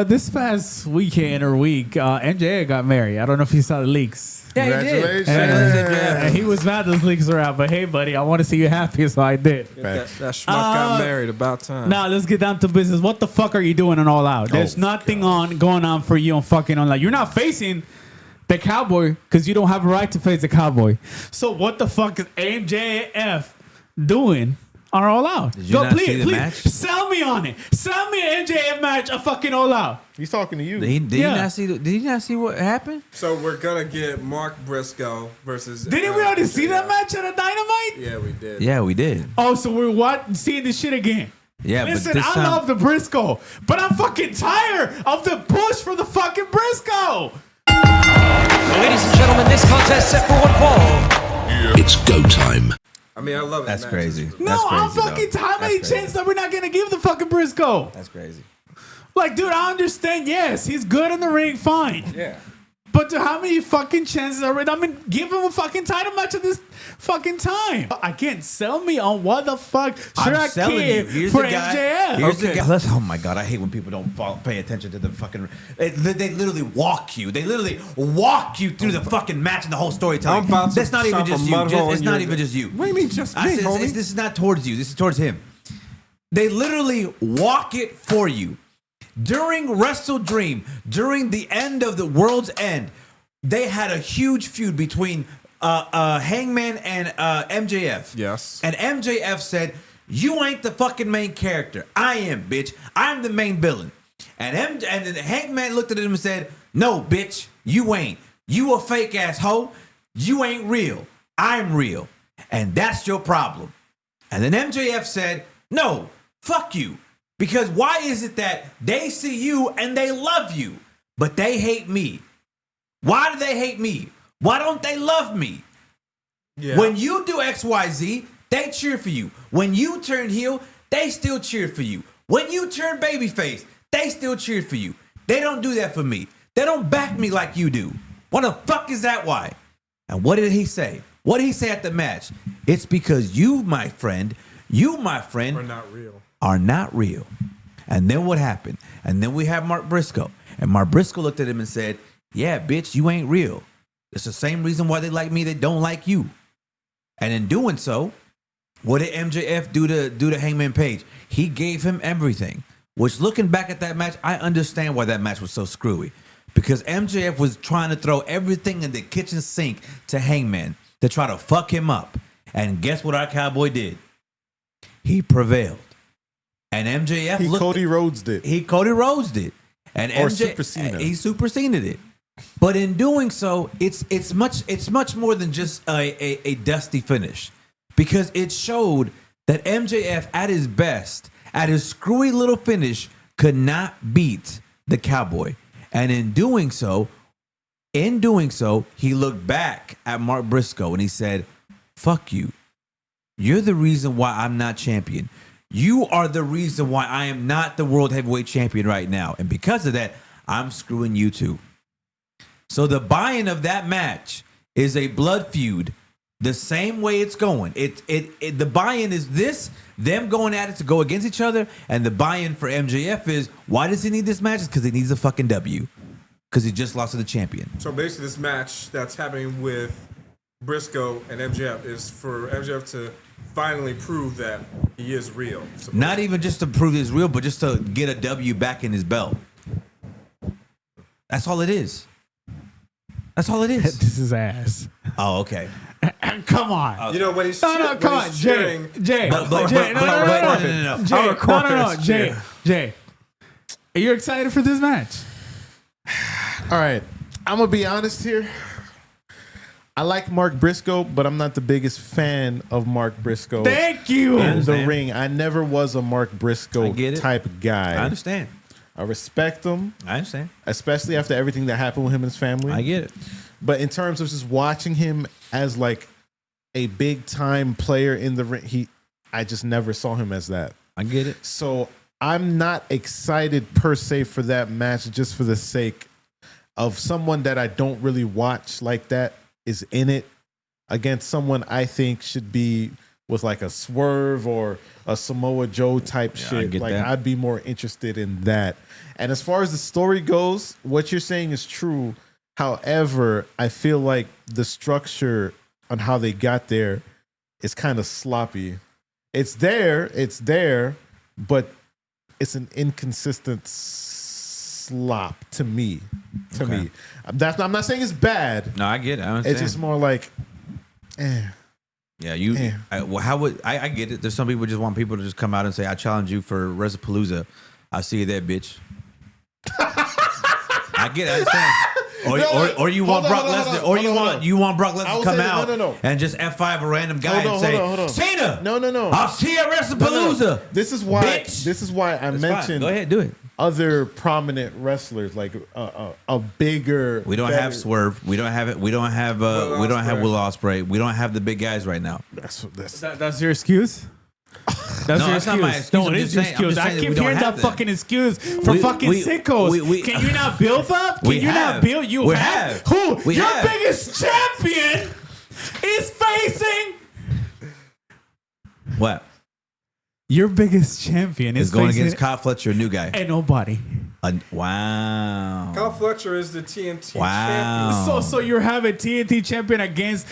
this past weekend or week, MJ got married. I don't know if you saw the leaks. Yeah, he did. And, and he was mad those leaks were out, but hey, buddy, I want to see you happy, so I did. That schmuck got married. About time. Now let's get down to business. What the fuck are you doing on All Out? There's nothing going on for you on fucking All Out. You're not facing the Cowboy because you don't have a right to face the Cowboy. So what the fuck is MJF doing on All Out? Did you not see the match? Sell me on it. Sell me an MJF match, a fucking All Out. He's talking to you. Did you not see? Did you not see what happened? So we're gonna get Mark Briscoe versus. Didn't we already see that match at a Dynamite? Yeah, we did. Yeah, we did. Oh, so we're seeing this shit again. Yeah, listen, but this time, I love the Briscoe, but I'm fucking tired of the push for the fucking Briscoe. Ladies and gentlemen, this contest set for one fall. It's go time. I mean, I love That's that crazy. match. No, That's crazy, I'm fucking tired. How many chances that we're not gonna give the fucking Briscoe? That's crazy. Like, dude, I understand. Yes, he's good in the ring, fine. Yeah. But to how many fucking chances are it? I mean, give him a fucking title match at this fucking time. I can't sell me on what the fuck should I care for MJF. Here's the guy. Oh my god, I hate when people don't pay attention to the fucking. They literally walk you. They literally walk you through the fucking match and the whole storytelling. That's not even just you. It's not even just you. What do you mean just me, homie? This is not towards you. This is towards him. They literally walk it for you. During Wrestle Dream, during the end of the World's End, they had a huge feud between Hangman and MJF. Yes. And MJF said, "You ain't the fucking main character. I am, bitch. I'm the main villain." And then Hangman looked at him and said, "No, bitch, you ain't. You a fake ass hoe. You ain't real. I'm real. And that's your problem." And then MJF said, "No, fuck you. Because why is it that they see you and they love you, but they hate me? Why do they hate me? Why don't they love me? Yeah. When you do XYZ, they cheer for you. When you turn heel, they still cheer for you. When you turn babyface, they still cheer for you. They don't do that for me. They don't back me like you do. What the fuck is that why?" And what did he say? What did he say at the match? "It's because you, my friend, We're not real. are not real." And then what happened? And then we have Mark Briscoe. And Mark Briscoe looked at him and said, "Yeah, bitch, you ain't real. It's the same reason why they like me, they don't like you." And in doing so, what did MJF do to Hangman Page? He gave him everything. Which, looking back at that match, I understand why that match was so screwy. Because MJF was trying to throw everything in the kitchen sink to Hangman to try to fuck him up. And guess what our cowboy did? He prevailed. And MJF Cody Rhodes'd it. He Cody Rhodes'd it. And Or MJ, superseded. he superseded it. But in doing so, it's much more than just a dusty finish. Because it showed that MJF at his best, at his screwy little finish, could not beat the Cowboy. And in doing so, he looked back at Mark Briscoe and he said, "Fuck you. You're the reason why I'm not champion. You are the reason why I am not the world heavyweight champion right now. And because of that, I'm screwing you too." So the buy-in of that match is a blood feud the same way it's going. The buy-in is them going at it to go against each other. And the buy-in for MJF is, why does he need this match? It's because he needs a fucking W. Because he just lost to the champion. So basically, this match that's happening with Briscoe and MJF is for MJF to finally prove that he is real. Not even just to prove he's real, but just to get a W back in his belt. That's all it is. That's all it is. This is ass. Oh, okay. Come on. You know when he's come on, Jay. Jay. No, Jay. Are you excited for this match? All right. I'm going to be honest here. I like Mark Briscoe, but I'm not the biggest fan of Mark Briscoe. Thank you. In the ring. I never was a Mark Briscoe type guy. I understand. I respect him. I understand. Especially after everything that happened with him and his family. I get it. But in terms of just watching him as like a big time player in the ring, I just never saw him as that. I get it. So I'm not excited per se for that match, just for the sake of someone that I don't really watch like that is in it against someone I think should be with like a Swerve or a Samoa Joe type shit. get Like that. I'd be more interested in that. And as far as the story goes, what you're saying is true. However, I feel like the structure on how they got there is kind of sloppy. It's there, but it's an inconsistent slop to me. I'm not saying it's bad. No, I get it. I understand. It's just more like, Yeah, how would I get it? There's some people just want people to just come out and say, "I challenge you for WrestlePalooza." I see you there, bitch. I get it. I understand. Or you want Brock Lesnar, or you want Brock Lesnar to come out and just F5 a random guy and say, "Cena, no. I'll see you at WrestlePalooza." This is why. Bitch. This is why I mentioned. Go ahead, do it. Other prominent wrestlers, like a bigger. We don't have Swerve. We don't have it. We don't have. We don't have Will Ospreay. We don't have the big guys right now. That's your excuse? That's No, your that's not my excuse. No, I'm it just is your saying- I'm excuse. just I saying that keep we don't hearing have that that. fucking excuse from fucking sickos. Can you not build up? Can you not build? You have. Who? Your biggest champion is facing. What? Your biggest champion Is is going facing against Kyle Fletcher, a new guy. and nobody. Wow. Kyle Fletcher is the TNT Wow. champion. So you're having TNT champion against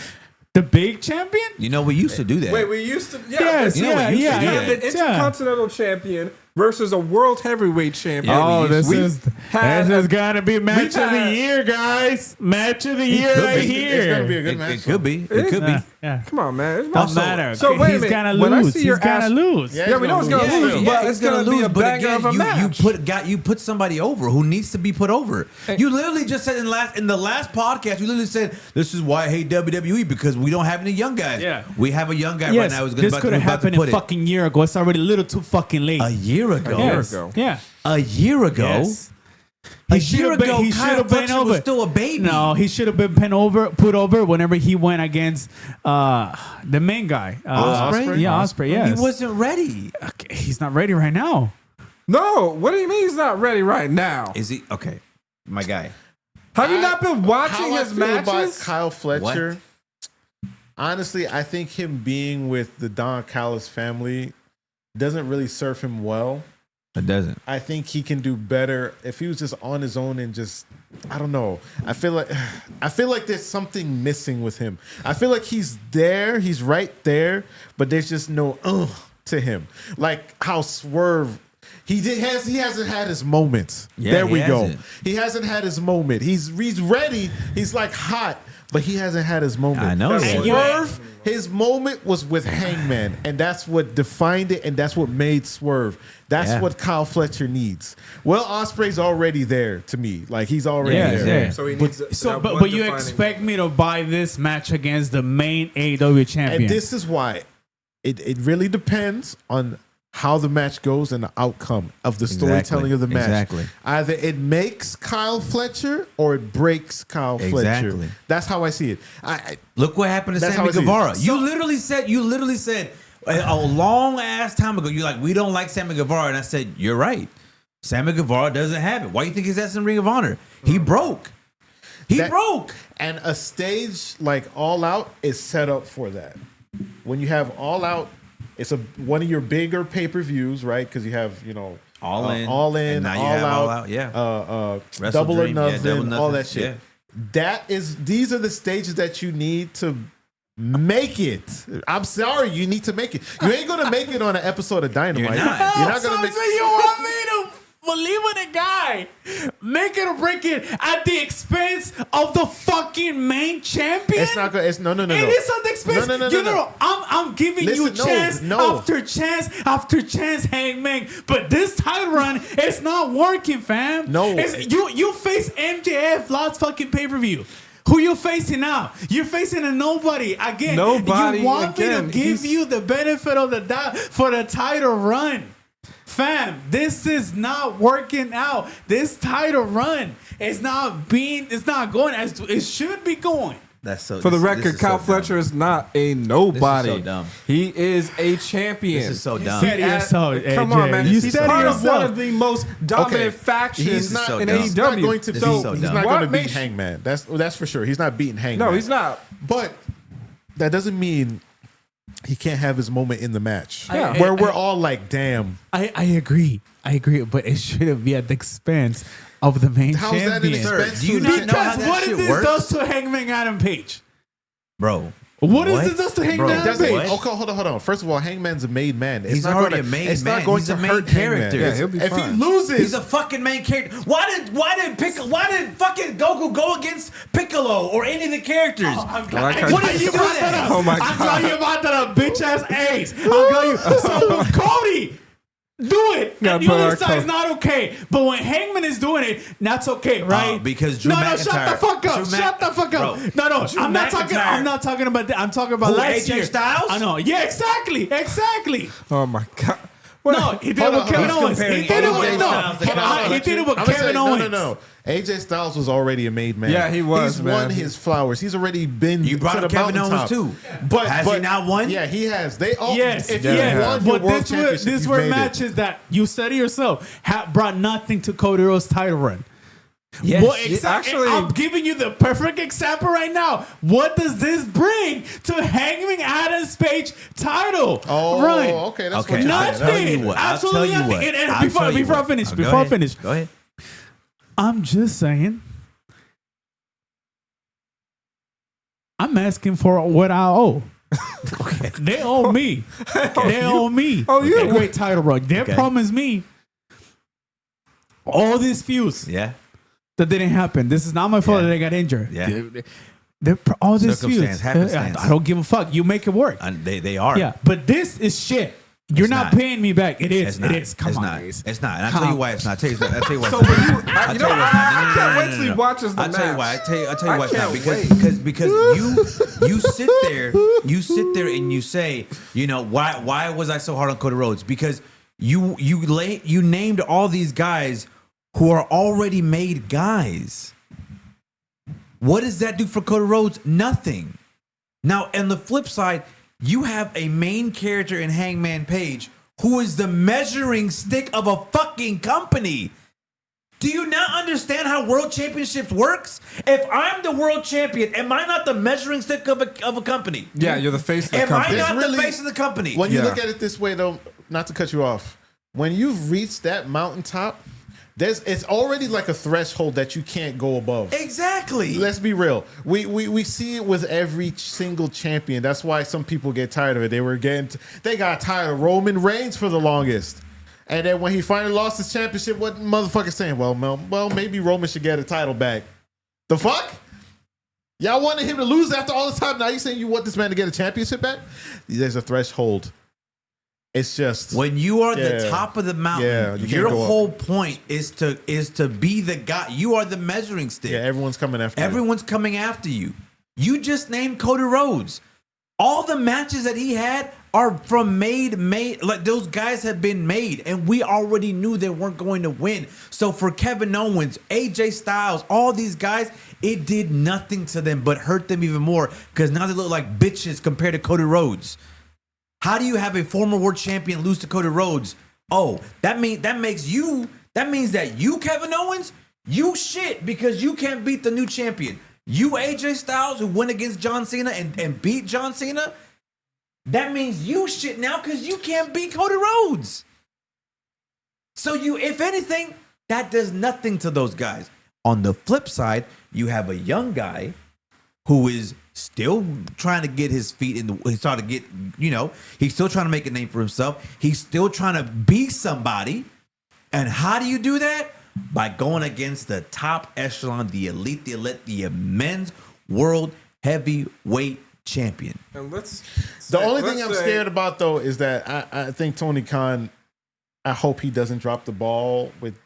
the big champion? You know, we used to do that. Wait, we used to. Yes, You know what You used to do have that? the Intercontinental champion versus a World Heavyweight champion. Oh, this is had gotta be match we've of the had- year, guys. Match of the year right It's here. gonna be a good It match. could be. It could be. Yeah. Come on, man. It's Don't not matter. So wait a He's minute. gonna When I lose. see He's your gonna ass- lose. Yeah, we know it's gonna lose, but it's gonna be a but banger of a match. you put somebody over who needs to be put over. You literally just said in the last podcast, you literally said this is why I hate WWE because we don't have any young guys. Yeah. We have a young guy Yes, right now who's this about could to have happened put a it. fucking year ago. It's already a little too fucking late. A year ago. Yes. ago. Yeah. A year ago. Yes. A should year have been. ago, He Kyle should have been Fletcher over. was still a baby. No, he should have been put over whenever he went against the main guy, Ospreay? Yeah, Ospreay. Yes. He wasn't ready. Okay, he's not ready right now. No, what do you mean he's not ready right now? Is he okay? My guy. Have you not been watching How his I feel about matches? Kyle Fletcher. Honestly, I think him being with the Don Callis family doesn't really serve him well. It doesn't. I think he can do better if he was just on his own and just, I don't know. I feel like there's something missing with him. I feel like he's there, he's right there, but there's just no to him. Like how Swerve, he hasn't had his moments. Yeah, there he we go. hasn't. He hasn't had his moment. He's ready. He's like hot, but he hasn't had his moment. I know That's that. what- Swerve, his moment was with Hangman, and that's what defined it, and that's what made Swerve. That's Yeah. what Kyle Fletcher needs. Well, Ospreay's already there to me. Like he's already Yeah, there. yeah. So he needs. But you expect me to buy this match against the main AEW champion? And this is why it really depends on how the match goes and the outcome of the storytelling of the match. Exactly. Either it makes Kyle Fletcher or it breaks Kyle Fletcher. Exactly. That's how I see it. Look what happened to That's Sammy how I see it. Guevara. So- You literally said a long ass time ago, you're like, we don't like Sammy Guevara. And I said, you're right. Sammy Guevara doesn't have it. Why do you think he's at some Ring of Honor? He broke. He broke. And a stage like All Out is set up for that. When you have All Out, it's one of your bigger pay-per-views, right? Because you have, All In. All In, And now you All have Out, All Out, yeah. Wrestle Double or Dream, yeah, nothing, Double Nothing, all that shit. These are the stages that you need to make it. I'm sorry, you need to make it. You ain't gonna make it on an episode of Dynamite. You're not. You're not gonna make So you want me to believe in a guy, make it or break it at the expense of the fucking main champion? It's not good. It's no. It is at the expense. No. I'm giving you Listen, chance no. after chance after chance, Hangman. But this title run, it's not working, fam. No. You face MJF last fucking pay-per-view. Who you facing now? You're facing a nobody again. Nobody You want again. me to give you the benefit of the doubt for the title run. Fam, this is not working out. This title run is not going as it should be going. That's so. For the this record, is Kyle so Fletcher is not a nobody. This is so dumb. He is a champion. This is so dumb. said it yourself, Come AJ. on, man. You He's said it part of yourself. one of the most dominant factions He's not- in so dumb. AEW. He's not going to This beat. is so He's dumb. not What going to beat makes- Hangman. That's for sure. He's not beating Hangman. No, he's not. But that doesn't mean he can't have his moment in the match. Yeah. Where we're all like, damn. I agree. But it shouldn't be at the expense of the main How's that an champion. expense? Do you to not the- know how Because that what shit if this works? does to Hangman Adam Page? Bro. What is this does to Hangman Bro, Adam Doesn't- Page? what? Okay, hold on. First of all, Hangman's a made man. It's He's not already gonna, a made it's man. not going He's to a main hurt character. Hangman. Yeah, he'll be if fine. he loses, He's a fucking main character. Why did fucking Goku go against Piccolo or any of the characters? I'm I glad, like what how did you you do brought that? that up? Oh my I'm glad God. you brought that up, bitch ass ace. I'm glad you. So when Cody do it, Gotta and the put other our side's Cody. not okay. But when Hangman is doing it, that's okay, right? Because Drew no, McIntyre. shut the fuck up. Drew Shut the fuck up. Bro, No, Drew I'm not talking. McIntyre. I'm not talking about that. I'm talking about Who, last AJ year. Styles? I know. Yeah, exactly. Oh my God. What? No, he did it Hold with on, Kevin hold on. Owens. He Comparing did it AJ with Styles to Kevin He did it with I'm gonna Kevin say, Owens. No. AJ Styles was already a made man. Yeah, he was, He's man. won his flowers. He's already been. You brought to the up Kevin mountaintop. Owens, too. But Has he not won? Yeah, he has. They all. Yes, if Yeah, you they yes. have. won your But world this championship, were you've made it. matches that you said it yourself brought nothing to Cody Rhodes' title run. Yes. Well, actually- I'm giving you the perfect example right now. What does this bring to Hangman Adams Page title? Oh, Right. okay. That's Okay, what you're I'll saying. tell you Nothing. what. I'll Absolutely tell you nothing. what. And I'll tell you before I what. finish, Go before I ahead. finish, Go ahead. I'm just saying. I'm asking for what I owe. They owe me. They owe me. Oh, you- a great title run. They Okay. promised me all these feuds Yeah. that didn't happen. This is not my fault Yeah. that they got injured. Yeah. All these Circumstance, feuds. happenstance. I don't give a fuck. You make it work. And they are. Yeah, but this is shit. You're It's not not. paying me back. It is. It's not. It is. Come it's on. not. Ace. It's not. And I'll Come tell you on. why it's not. I'll tell you why. So when you, I'll you know, tell you why. I No, can't no, wait no, till he no. watches the I'll match. tell you why. I'll tell you I why it's not. can't Because you sit there and you say, you know, why was I so hard on Cody Rhodes? Because you named all these guys who are already made guys. What does that do for Cody Rhodes? Nothing. Now, on the flip side, you have a main character in Hangman Page who is the measuring stick of a fucking company. Do you not understand how world championships works? If I'm the world champion, am I not the measuring stick of a company? Yeah, you're the face of the Am company. I not Really- the face of the company? When you Yeah. look at it this way, though, not to cut you off, when you've reached that mountaintop, it's already like a threshold that you can't go above. Exactly. Let's be real. We see it with every single champion. That's why some people get tired of it. They got tired of Roman Reigns for the longest. And then when he finally lost his championship, what motherfucker saying? Well, maybe Roman should get a title back. The fuck? Y'all wanted him to lose after all this time. Now you saying you want this man to get a championship back? There's a threshold. It's just When you are the Yeah. top of the mountain, Yeah, you can't your go up. whole point is to be the guy. You are the measuring stick. yeah, everyone's coming after you. Everyone's coming after you. You just named Cody Rhodes. All the matches that he had are from made. Like those guys have been made, and we already knew they weren't going to win. So for Kevin Owens, AJ Styles, all these guys, it did nothing to them but hurt them even more because now they look like bitches compared to Cody Rhodes. How do you have a former world champion lose to Cody Rhodes? Oh, that means that you, Kevin Owens, you shit because you can't beat the new champion. You, AJ Styles, who went against John Cena and beat John Cena, that means you shit now because you can't beat Cody Rhodes. So you, if anything, that does nothing to those guys. On the flip side, you have a young guy who is still trying to get his feet in the. He's trying to get, he's still trying to make a name for himself. He's still trying to be somebody. And how do you do that? By going against the top echelon, the elite, the men's world heavyweight champion. And The only thing I'm scared about, though, is that I think Tony Khan, I hope he doesn't drop the ball with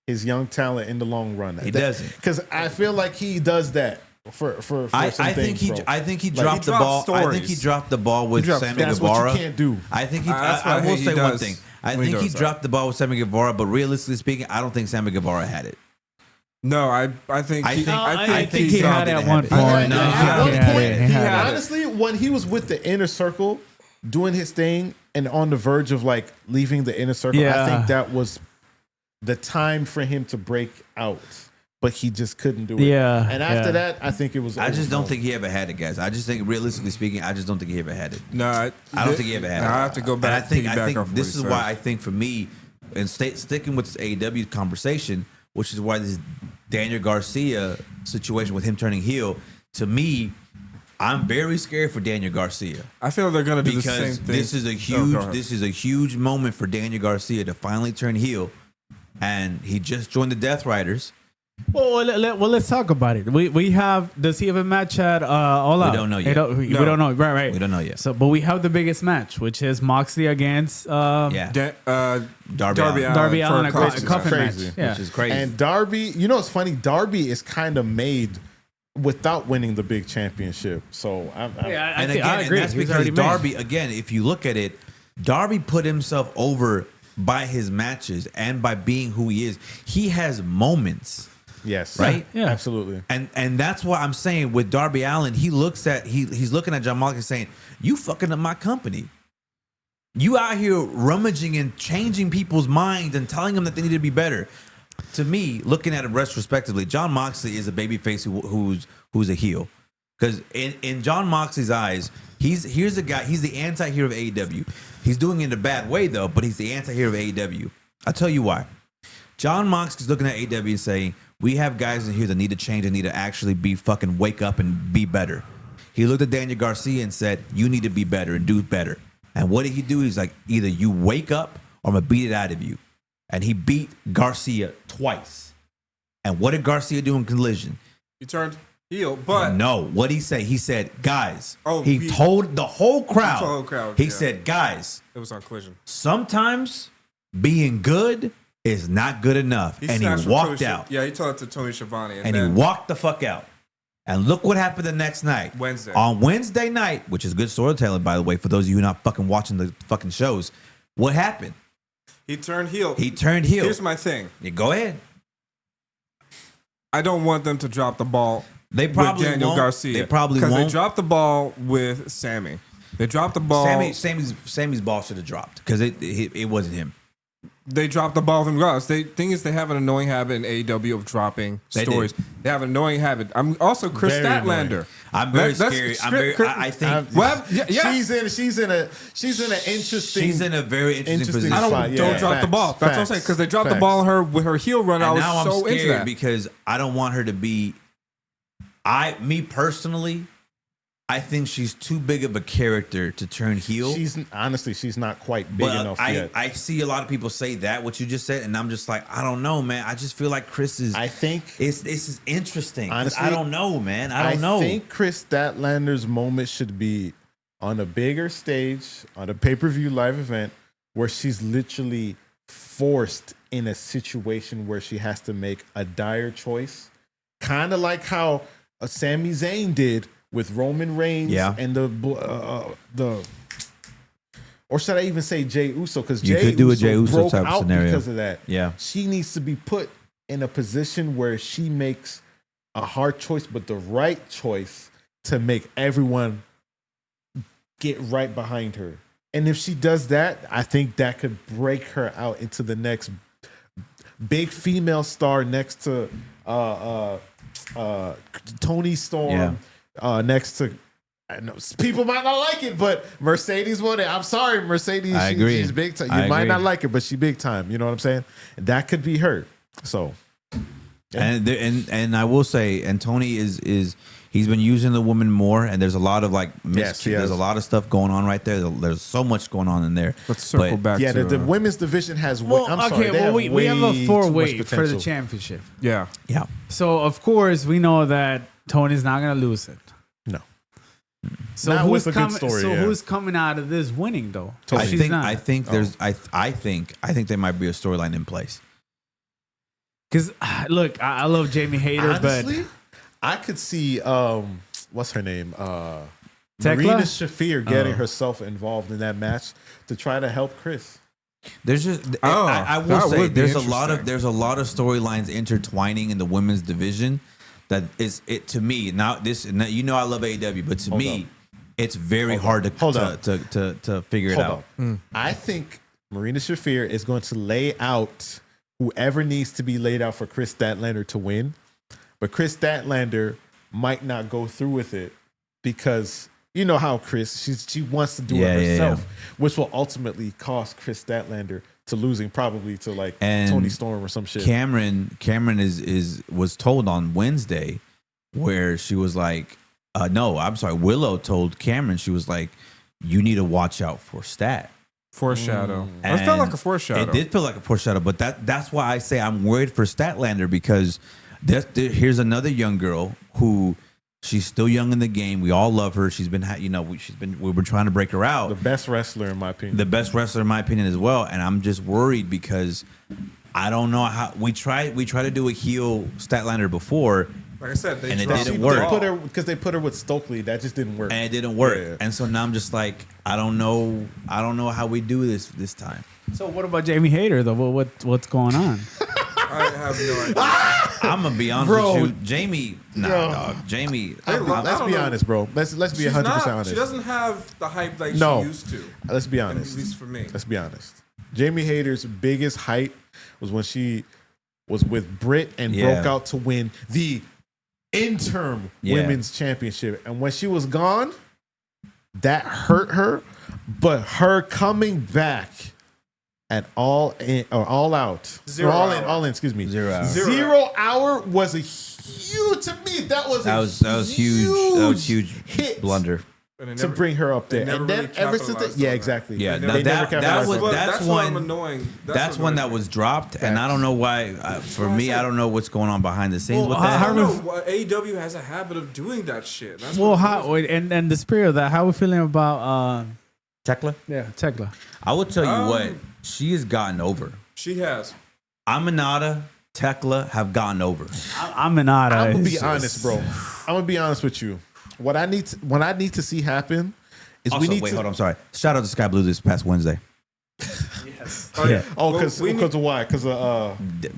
his young talent in the long run. He doesn't. Because I feel like he does that for some I things, think bro. I think he Like, dropped he the ball. drops I think he stories. dropped the ball with Sammy That's Guevara. what you can't do. I think That's I what will he say one does thing. I when he think he does that. dropped the ball with Sammy Guevara, but realistically speaking, I don't think Sammy Guevara had it. No, I think I think- I think he's he had already at had one it. point. No, He he had had it. it. He had it. Honestly, when he was with the inner circle, doing his thing and on the verge of like leaving the inner circle, I Yeah. think that was the time for him to break out. but he just couldn't do it. Yeah, And after yeah. that, I think it was. I just don't overblown. think he ever had it, guys. I just think, realistically speaking, I just don't think he ever had it. No, I don't think he ever had it. I have to go And back. I think piggyback off this what is he why said. I think for me, and sticking with this AEW conversation, which is why this Daniel Garcia situation with him turning heel, to me, I'm very scared for Daniel Garcia. I feel they're gonna do the same Because thing. this is a Oh, huge go ahead. this is a huge moment for Daniel Garcia to finally turn heel, and he just joined the Death Riders. Well, let's talk about it. We have. Does he have a match at All Out? don't know yet. We don't know. Right. We don't know yet. So, but we have the biggest match, which is Moxley against Yeah, Darby Allin Darby for Allin, a a coffin coffin match. match. Crazy. Yeah. which is crazy. And Darby, you know, it's funny. Darby is kind of made without winning the big championship. So I and again, I agree. and that's He's because already made. Darby, again, if you look at it, Darby put himself over by his matches and by being who he is. He has moments, yes, right? Yeah. absolutely. And that's what I'm saying with Darby Allin. He's looking at John Moxley saying, "You fucking up my company. You out here rummaging and changing people's minds and telling them that they need to be better." To me, looking at it retrospectively, John Moxley is a babyface who's a heel. Because in John Moxley's eyes, here's a guy. He's the anti-hero of AEW. He's doing it in a bad way though, but he's the anti-hero of AEW. I'll tell you why. John Moxley's looking at AEW and saying, "We have guys in here that need to change and need to actually be fucking wake up and be better." He looked at Daniel Garcia and said, "You need to be better and do better." And what did he do? He's like, "Either you wake up or I'm gonna beat it out of you." And he beat Garcia twice. And what did Garcia do in Collision? He turned heel, but No, what did he say? He said, "Guys." Oh, he he- told the whole crowd. the whole crowd, He yeah. said, "Guys, it was on Collision. sometimes being good is not good enough." And snatched he from walked Tony out. Yeah, he told it to Tony Schiavone, And he then walked the fuck out. And look what happened the next night. Wednesday. On Wednesday night, which is good storytelling, by the way, for those of you who are not fucking watching the fucking shows. What happened? he turned heel. He turned heel. Here's my thing. Yeah, go ahead. I don't want them to drop the ball. They probably with Daniel won't. Garcia. They probably because they won't. dropped the ball with Sammy. They dropped the ball. Sammy's ball should have dropped because it wasn't him. They dropped the ball with him regardless. Thing is, they have an annoying habit in AEW of dropping They stories. did. They have an annoying habit. I'm also Chris Very Statlander. I'm very That's- scared. Chris- I think Well, yeah. She's in an interesting. she's in a very interesting position. I don't spot, yeah. don't drop the Facts, ball. That's what I'm facts, saying because they dropped the facts. ball on her with her heel run. I And was now I'm so into scared that. because I don't want her to be. Me personally, I think she's too big of a character to turn heel. She's not quite big But enough yet. I see a lot of people say that what you just said, and I'm just like, I don't know, man. I just feel like Chris is. I think this is interesting. 'Cause Honestly, I don't know, man. I don't know. I think Chris Statlander's moment should be on a bigger stage, on a pay-per-view live event, where she's literally forced in a situation where she has to make a dire choice. Kind of like how Sami Zayn did with Roman Reigns Yeah. and the or should I even say Jey Uso? Because You Jey could do a Uso Jey Uso broke type out scenario. because of that. Yeah. She needs to be put in a position where she makes a hard choice, but the right choice to make everyone get right behind her. And if she does that, I think that could break her out into the next big female star next to Tony Storm, next to. I know people might not like it, but Mercedes won it. I'm sorry, Mercedes. I agree. She's big time. I You might agree. not like it, but she big time. You know what I'm saying? That could be her. So, And I will say, and Tony is he's been using the woman more, and there's a lot of like Yes, he there's has. a lot of stuff going on right there. There's so much going on in there. Let's circle But- back yeah, to the women's division has. Well, I'm okay, sorry, they well, have we have way a too four-way much for the potential. championship. Yeah. Yeah. So, of course, we know that Tony's not going to lose it. No, So, Not who's with a good coming, story, so yeah. who's coming out of this winning, though? I She's think not. I think there's I think there might be a storyline in place. Because, look, I love Jamie Hayter, honestly, I could see what's her name, Tekla? Marina Shafir getting herself involved in that match to try to help Chris. There's just Oh, I will that say would be there's a lot of interesting. storylines intertwining in the women's division that is it to me. Now you know I love AEW, but to Hold me up. it's very hard to Hold up. to figure it Hold out. on. I think Marina Shafir is going to lay out whoever needs to be laid out for Chris Statlander to win. but Chris Statlander might not go through with it because you know how Chris, she wants to do it herself, which will ultimately cost Chris Statlander to losing probably to like And Tony Storm or some shit. Cameron was told on Wednesday where she was like, no, I'm sorry, Willow told Cameron, she was like, you need to watch out for Stat. Foreshadow. It And felt like a foreshadow. It did feel like a foreshadow, but that's why I say I'm worried for Statlander because here's another young girl who she's still young in the game. We all love her. We've been trying to break her out. The best wrestler in my opinion. The best wrestler in my opinion as well. And I'm just worried because I don't know how we tried to do a heel Statlander before. Like I said, and it dropped didn't the work. ball. Because they put her with Stokely, that just didn't work. And it didn't work. Yeah. And so now I'm just like, I don't know how we do this time. So what about Jamie Hayter though? What's going on? I have no idea. I'm gonna be honest Bro. with you, Jamie. Nah, Bro. dog. Jamie. I Let's don't be know. honest, bro. Let's be She's 100% not, honest. she doesn't have the hype like No. she used to. Let's be At honest. least for me. Let's be honest. Jamie Hayter's biggest hype was when she was with Britt and Yeah. broke out to win the interim Yeah. women's championship. And when she was gone, that hurt her. But her coming back at all out, Zero or all hour. in, excuse me, 0 hour. Zero hour was a huge to me. That was huge. That was huge hit blunder. And it to never- bring her up there. they never And then really ever since capitalized yeah, on that. exactly. Yeah, They now never that capitalized was on that. that's what I'm one. annoying. That's what one that annoying. was dropped, and I don't know why. For me, I don't know what's going on behind the scenes Well, with how- that. I don't know. Well, AEW has a habit of doing that shit. That's Well, what how and the spirit of that? How are we feeling about Tekla? Tekla? I will tell you Um, what, she has gotten over. she has. Aminata, Tekla have gotten over. I'm an odd. I'm gonna be honest, bro. I'm gonna be honest with you. What I need to see happen is Also, we need wait, to. hold on, I'm sorry. Shout out to Sky Blue this past Wednesday. Oh, yeah. Oh, Well, because we need- of why? Because of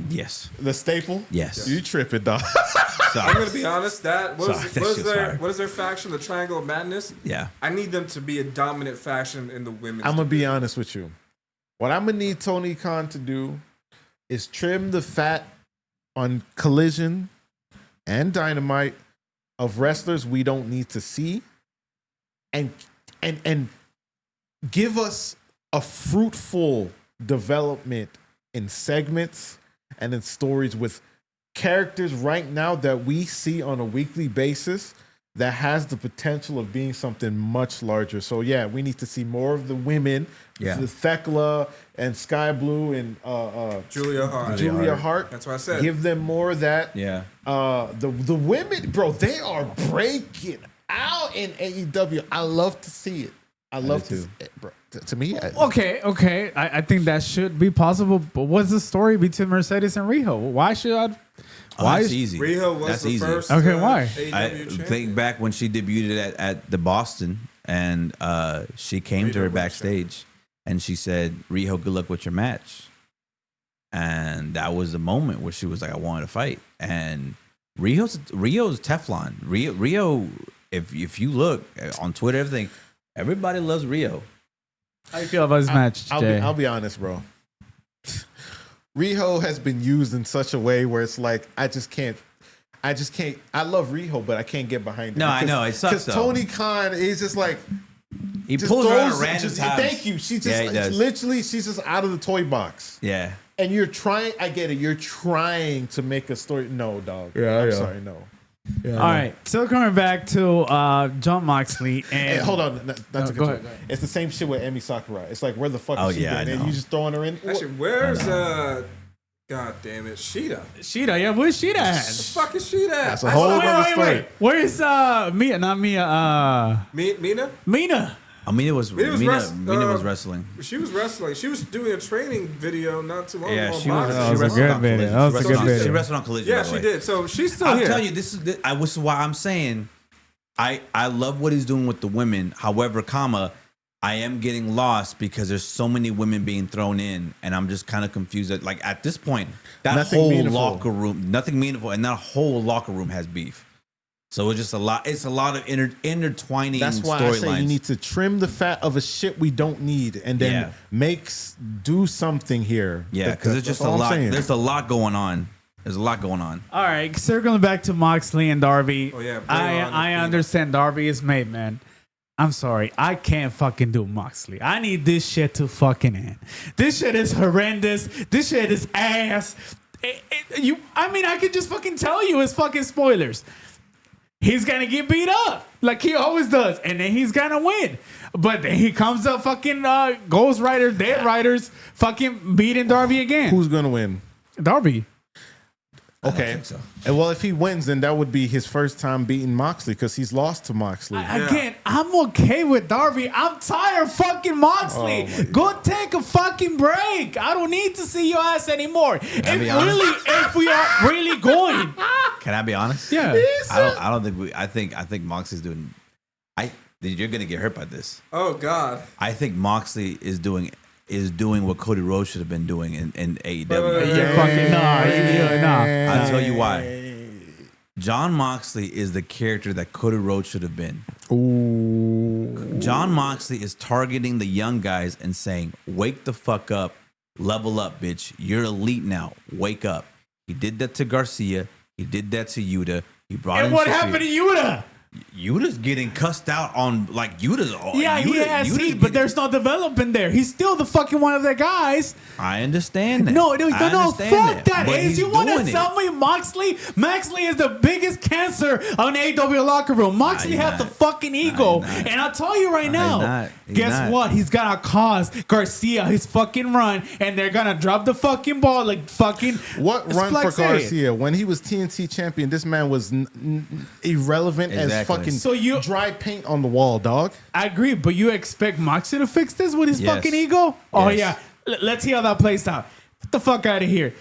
Yes. the staple. Yes. You tripping, dog? I'm Sorry. gonna be honest. That Sorry, that shit's fire. what is their faction? The Triangle of Madness. Yeah. I need them to be a dominant faction in the women's. I'm gonna be honest with you. What I'm gonna need Tony Khan to do is trim the fat on Collision and Dynamite of wrestlers we don't need to see, and give us a fruitful development in segments and in stories with characters right now that we see on a weekly basis that has the potential of being something much larger. So yeah, we need to see more of the women, Yeah. the Thekla and Sky Blue and Julia Hart. Julia Hart. That's what I said. Give them more of that. Yeah. The women, bro, they are breaking out in AEW. I love to see it. I love do to too. see it, bro. To me, Okay. I think that should be possible. But what's the story between Mercedes and Riho? Why should I? Why That's is easy. Riho was That's the easy. first. Okay, why? AEW I champion. think back when she debuted at the Boston, and she came to Riho her was backstage, and she said, "Riho, good luck with your match." And that was the moment where she was like, "I wanted to fight." And Rio's Teflon. Rio, if you look on Twitter, everything, everybody loves Rio. How you feel about this match, Jay? I'll be honest, bro. Riho has been used in such a way where it's like I just can't. I love Riho, but I can't get behind it. No, I know, it sucks, Because though. Tony Khan is just like He just pulls her out throws- of random just- times. Thank you. She's just Yeah, he does. literally she's just out of the toy box. Yeah. And you're trying. I get it. You're trying to make a story. No, dog. Yeah, I'm yeah. sorry. No. All right. Still coming back to John Moxley and Hey, hold on. Not to go control. ahead, go ahead. It's the same shit with Emi Sakura. It's like where the fuck Oh, is she yeah, I been? And know. you just throwing her in. Actually, where's God damn it, Sheeta? Sheeta. Yeah, where's Sheeta at? The fuck is Sheeta? That's a whole other story. Where's Mia? Not Mia. Mina? Mina. Mina was wrestling. She was wrestling. She was doing a training video not too long Yeah, ago. she on was. boxing. That was a wrestled good on video. Collision. That was a She good wrestled on- video. She wrestled on Collision. Yeah, by the she way. did. So she's still I'm here. telling you, this is why I'm saying I love what he's doing with the women. However, I am getting lost because there's so many women being thrown in, and I'm just kind of confused. Like at this point, that Nothing whole meaningful. locker room, nothing meaningful, and that whole locker room has beef. So it's just a lot. It's a lot of intertwining. That's why I say you storylines. need to trim the fat of a shit we don't need, and then Yeah. do something here. Yeah, because it's That's just a all I'm lot. saying. There's a lot going on. There's a lot going on. All right, circling back to Moxley and Darby. Oh, yeah, bring on I Athena. understand Darby is made, man. I'm sorry, I can't fucking do Moxley. I need this shit to fucking end. This shit is horrendous. This shit is ass. I could just fucking tell you it's fucking spoilers. He's gonna get beat up like he always does, and then he's gonna win. But then he comes up fucking Ghost Riders, Dead Riders, fucking beating Darby again. Who's gonna win? Darby. Okay. think so. And well, if he wins, then that would be his first time beating Moxley because he's lost to Moxley. Again, I'm okay with Darby. I'm tired of fucking Moxley. Oh, my Go take a fucking break. I don't need to see your ass anymore. be honest? If we are really going, Can I be honest? yeah. I don't think we. I think Moxley's doing. You're gonna get hurt by this. Oh God. I think Moxley is doing what Cody Rhodes should have been doing in AEW. You fucking nah. I'll tell you why. John Moxley is the character that Cody Rhodes should have been. Ooh. John Moxley is targeting the young guys and saying, "Wake the fuck up, level up, bitch. You're elite now. Wake up." He did that to Garcia. He did that to Yuta. He brought And in what Shafir. happened to Yuta? Yuta's getting cussed out on like Yuta's. Yeah, he has heat, but there's no development there. He's still the fucking one of the guys. I understand that. No, I fuck understand that. But Ace, he's you want to doing it. tell me Moxley is the biggest cancer on AEW locker room? Moxley he's has the not. fucking ego. he's not. And I'll tell you right now, not. He's guess not. what? He's going to cause Garcia his fucking run, and they're going to drop the fucking ball like fucking... What run like for say it. Garcia? When he was TNT champion, this man was irrelevant as Exactly. fucking So you- dry paint on the wall, dog. I agree, but you expect Moxley to fix this with his Yes. fucking ego? Oh, Yes. yeah. Let's see how that plays out. Get the fuck out of here.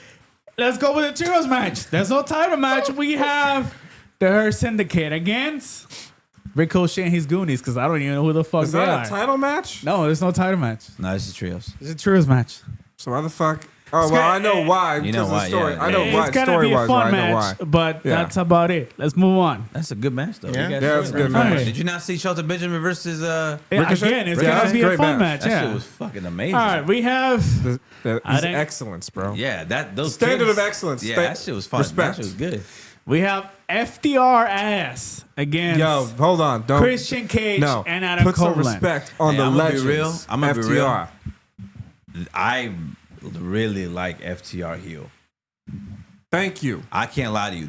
Let's go with the trios match. There's no title match. We have the Her Syndicate against Ricochet and his Goonies, because I don't even know who the fuck Is they that are. a title match? No, there's no title match. No, this is trios. It's a trios match. So why the fuck? Oh well, I know why. You know because of why, the story. yeah. I know why. It's gonna Story be a wise, fun I know why. match, but Yeah. that's about it. Let's move on. That's a good match, though. Yeah. You guys Yeah, it's a good match. Did you not see Shelton Benjamin versus Ricochet? Again, it's Yeah, gonna that's be a a great fun match. match. That shit Yeah. was fucking amazing. All right, we have He's I think- excellence, bro. Yeah, those Standard kids- of excellence. Yeah, Sta- that shit was fun. respect. That shit was good. we have FDR ass against Yo, hold on. Don't Christian Cage no. and Adam Put some Copeland. respect on Hey, the I'm gonna be legends. real. I'm gonna be real. FTR. I really like FTR heel. Thank you. I can't lie to you.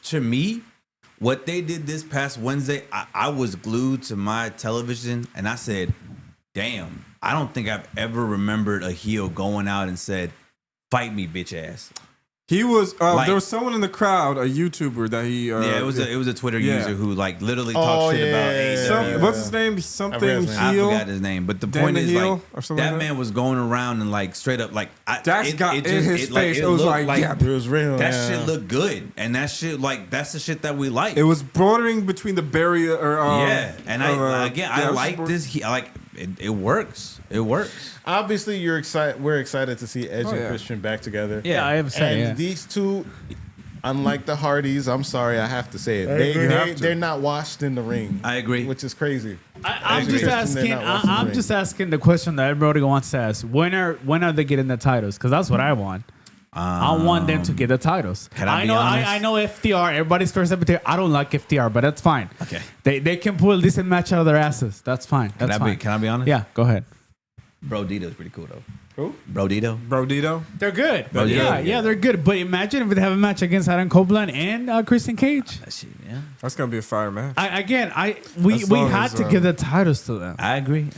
To me, what they did this past Wednesday, I was glued to my television and I said, damn, I don't think I've ever remembered a heel going out and said, fight me, bitch ass. He was. Like- There was someone in the crowd, a YouTuber that he. Yeah, it was a Twitter yeah. user who like literally Oh, talked shit about yeah. AEW. What's his name? I Something forgot his name. I heel. forgot his name, but the Dan point the is Heel like or something that like that? man was going around and like straight up like Dax got in his face. It was looked like, yeah. It was real. that yeah. shit looked good, and that shit like that's the shit that we like. It was bordering between the barrier. Or, yeah, and I yeah, like it was- this. I like it. It works. It works. Obviously, you're excited. We're excited to see Edge and yeah. Christian back together. Yeah, I have And said yeah. these two, unlike the Hardys, I'm sorry, I have to say it. agree. You have to. They're not washed in the ring. I agree. Which is crazy. I'm Edge just and Christian, asking. they're not watching the I'm ring. just asking the question that everybody wants to ask. When are they getting the titles? Because that's what I want. I want them to get the titles. Can I be know. honest? I know FTR. Everybody's first up there. I don't like FTR, but that's fine. Okay. They can pull a decent match out of their asses. That's fine. That's fine. Can I be honest? Yeah, go ahead. Bro Dito's pretty cool though. Who? Bro Dito. Bro Dito. They're good. Oh, yeah. yeah, they're good. But imagine if they have a match against Adam Copeland and Christian Cage. That shit, yeah. That's gonna be a fire match. We As long had as, to give the titles to them. I agree.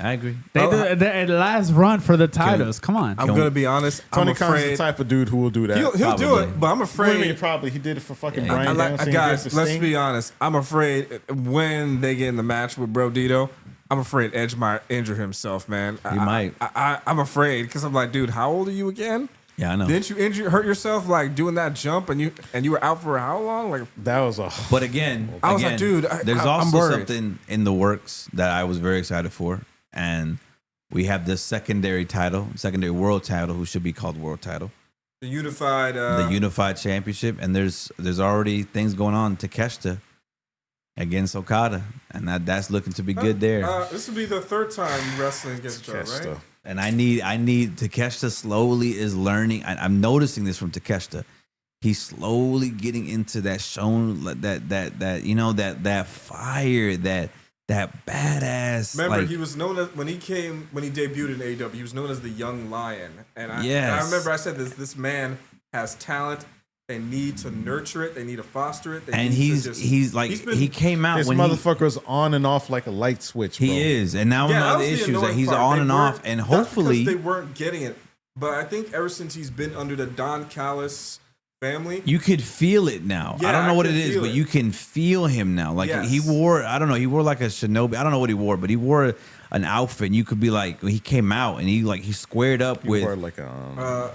They Oh, did the last run for the titles. Come on. I'm gonna be honest. Tony I'm Khan's the afraid type of dude who will do that. he'll do Probably. it, but I'm What do you mean, afraid. probably he did it for fucking Yeah. Brian Danielson. Guys, let's be honest. I'm afraid when they get in the match with Bro Dito, I'm afraid Edge might injure himself, man. He might. I'm afraid because I'm like, dude, how old are you again? Yeah, I know. Didn't you hurt yourself like doing that jump and you were out for how long? Like, That was a. But again, I was like, dude, there's I'm also worried. something in the works that I was very excited for, and we have the secondary world title, who should be called world title, the unified. the unified championship, and there's already things going on. Takeshita against Okada, and that's looking to be good there. This will be the third time wrestling against Joe, right? And I need Takeshita slowly is learning. I'm noticing this from Takeshita. He's slowly getting into that that fire, that badass. Remember, like, he was known as when he debuted in AEW. He was known as the Young Lion, and I remember I said this man has talent. They need to nurture it. They need to foster it. He came out This when motherfucker's on and off like a light switch. Bro. he is, and now one of the issues that he's on and off, and hopefully they weren't getting it. But I think ever since he's been under the Don Callis family, you could feel it now. Yeah, I don't know what it can is, feel but it. you can feel him now. Like Yes. he wore like a shinobi. I don't know what he wore, but he wore an outfit. And you could be like, he came out and he squared up with. Or like a,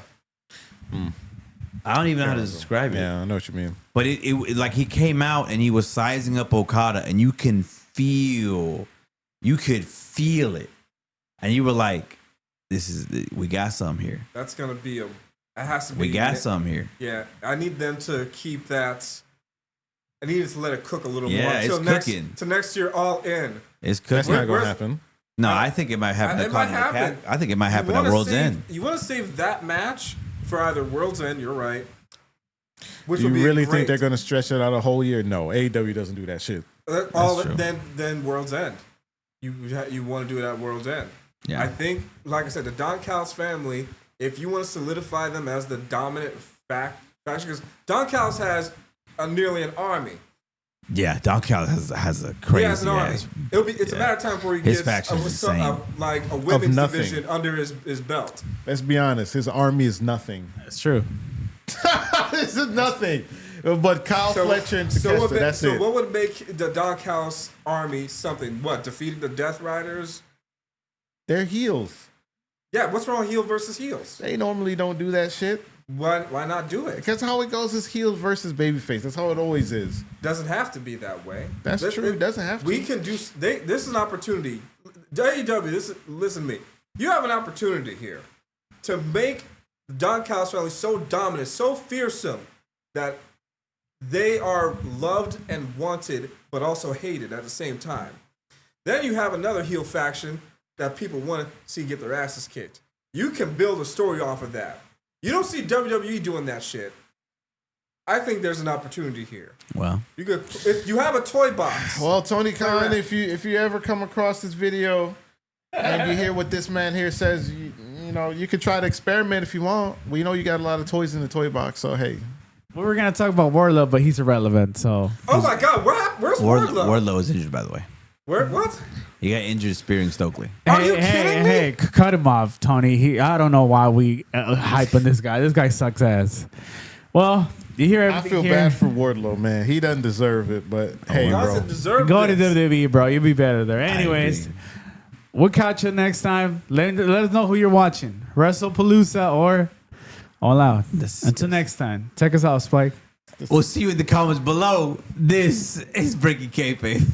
I don't even know how to describe it. yeah, I know what you mean. But it like he came out and he was sizing up Okada, and you could feel it, and you were like, we got something here. that's gonna be it has to be. We got something here. Yeah, I need them to keep that. I need to let it cook a little Yeah, more it's until cooking. next year. All in. It's That's cooking. not going to happen. No, I think it might happen. It might happen. I think it might happen You at wanna World's save- End. You want to save that match for either World's End. You're right. Which Do you would be really great. think they're going to stretch it out a whole year? No, AEW doesn't do that shit. true. Then World's End. You want to do it at World's End. Yeah. I think, like I said, the Don Callis family. If you want to solidify them as the dominant faction, because Don Callis has nearly an army. Yeah, Don Callis has a He crazy has an army. ass. It's a matter of time before he His gets faction's insane. a women's nothing. division under his belt. Let's be honest. His army is nothing. That's true. This is nothing. But Kyle Fletcher and Takeshita, that's it. What would make the Don Callis army something? What, defeating the Death Riders? They're heels. Yeah, what's wrong with heel versus heels? They normally don't do that shit. Why not do it? Because how it goes is heels versus babyface. That's how it always is. Doesn't have to be that way. That's true. It doesn't have to. We can do. This is an opportunity. AEW, listen to me. You have an opportunity here to make Don Callis family so dominant, so fearsome that they are loved and wanted, but also hated at the same time. Then you have another heel faction that people want to see get their asses kicked. You can build a story off of that. You don't see WWE doing that shit. I think there's an opportunity here. Well, If you have a toy box. Well, Tony Khan, if you ever come across this video and you hear what this man here says, you could try to experiment if you want. We know you got a lot of toys in the toy box, so hey. We were gonna talk about Wardlow, but he's irrelevant. So. Oh my God, where's Wardlow? Wardlow is injured, by the way. What? He got injured spearing Stokely. Are you kidding me? Hey, cut him off, Tony. I don't know why we hyping this guy. This guy sucks ass. Well, you hear I everything feel here. bad for Wardlow, man. He doesn't deserve it, but hey, bro. Doesn't deserve Go to this. WWE, bro. You'll be better there. Anyways, agree. we'll catch you next time. Let us know who you're watching. WrestlePalooza or All Out. Until next time. Check us out, Spike. We'll see you in the comments below. This is Breaking Kayfabe.